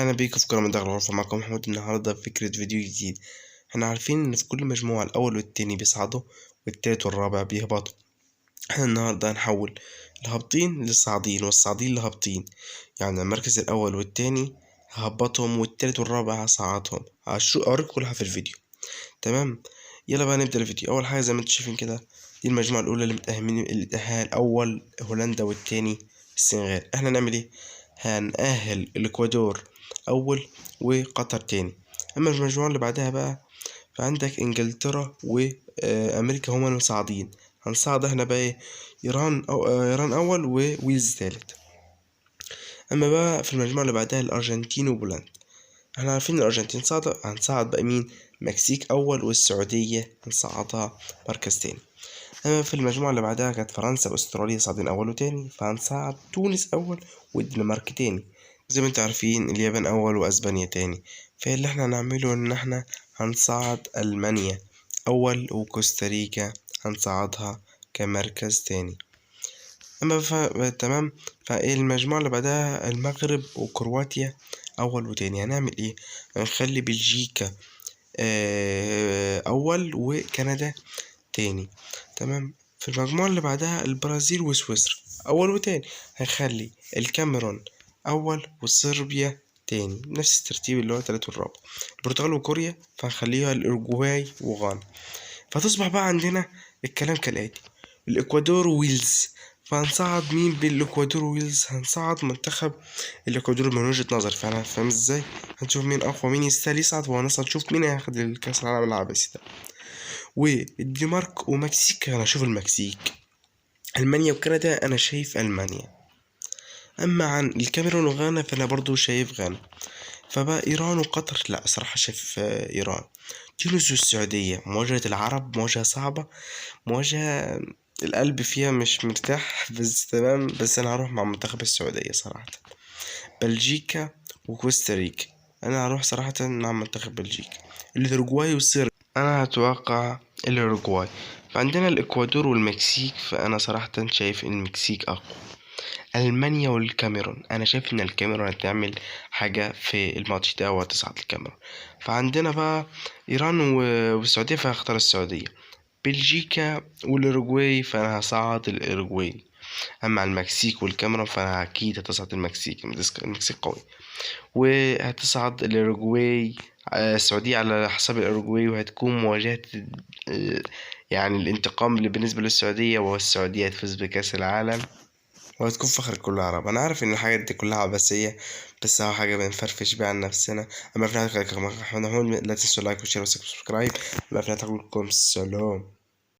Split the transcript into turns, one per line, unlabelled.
أهلا بيكم في قناة من داخل الغرفة. معكم محمود. النهاردة فكرة فيديو جديد. احنا عارفين إن في كل مجموعة الأول والتاني بيصعدوا والتالت والرابع بيهبطوا. احنا النهاردة هنحول الهابطين للصاعدين والصاعدين لهابطين، يعني المركز الأول والتاني ههبطهم والتالت والرابع هصعدهم. أوريكم كلها في الفيديو. تمام، يلا بقى نبدأ الفيديو. أول حاجة زي ما انتم شايفين كده، دي المجموعة الأولى اللي متأهلين، اللي اتأهل أول هولندا والتاني السنغال. احنا نعمل ايه؟ هنأهل الإكوادور أول وقطر تاني. أما المجموعة اللي بعدها بقى فعندك إنجلترا وأمريكا هما المصاعدين. هنصعد احنا بقى ايه؟ إيران إيران أول وويلز تالت. أما بقى في المجموعة اللي بعدها الأرجنتين وبولندا. احنا عارفين الأرجنتين صعدة، هنصعد بقى مين؟ مكسيك أول والسعودية هنصعدها مركز تاني. أما في المجموعة اللي بعدها كانت فرنسا وأستراليا صاعدين أول وتاني، فهنصعد تونس أول والدنمارك تاني. زي ما انتوا عارفين اليابان أول وأسبانيا تاني. فاللي احنا هنعمله إن احنا هنصعد ألمانيا أول وكوستاريكا هنصعدها كمركز تاني. أما تمام. فالمجموعة اللي بعدها المغرب وكرواتيا أول وتاني. هنعمل ايه؟ هنخلي بلجيكا أول وكندا تاني. تمام. في المجموعة اللي بعدها البرازيل وسويسرا أول وتاني. هنخلي الكاميرون أول وصربيا تاني، نفس الترتيب اللي هو تالت والرابع. البرتغال وكوريا فهنخليها الأورجواي وغانا. فتصبح بقى عندنا الكلام كالآتي: الإكوادور وويلز. فهنصعد مين بين الإكوادور وويلز؟ هنصعد منتخب الإكوادور من وجهة نظري، فأنا فاهم ازاي. هنشوف مين أقوى، مين يستاهل يصعد، وهنصعد نشوف مين هياخد الكأس العالم العباسي ده. والدنمارك ومكسيك، انا اشوف المكسيك. المانيا وكندا انا شايف المانيا. اما عن الكاميرون وغانا فانا برضو شايف غانا. فبقى ايران وقطر، لا صراحة شايف ايران. تونس والسعودية مواجهة العرب مواجهة صعبة، مواجهة القلب فيها مش مرتاح، بس تمام. بس انا هروح مع منتخب السعودية صراحة. بلجيكا وكوستاريكا، انا هروح صراحة مع منتخب بلجيكا. الأوروغواي والصربيا انا هتوقع الأوروغواي. فعندنا الإكوادور والمكسيك، فأنا صراحة شايف إن المكسيك أقوى. ألمانيا والكاميرون، أنا شايف إن الكاميرون هتعمل حاجة في الماتش ده وهتصعد الكاميرون. فعندنا بقى إيران والسعودية، فهختار السعودية. بلجيكا والأوروغواي فأنا هصعد الأوروغواي. أما المكسيك والكاميرون فأنا أكيد هتصعد المكسيك. المكسيك قوي. وهتصعد الأوروغواي، السعودية على حساب الأوروغواي، وهتكون مواجهة يعني الانتقام اللي بالنسبة للسعودية، والسعودية تفوز بكأس العالم وهتكون فخر كل العرب. أنا عارف إن الحاجات دي كلها عبثية، بس هو حاجة بنفرفش بيها عن نفسنا. أما في نهاية لا تنسوا اللايك والشير والسبسكرايب. أما في نهاية السلام.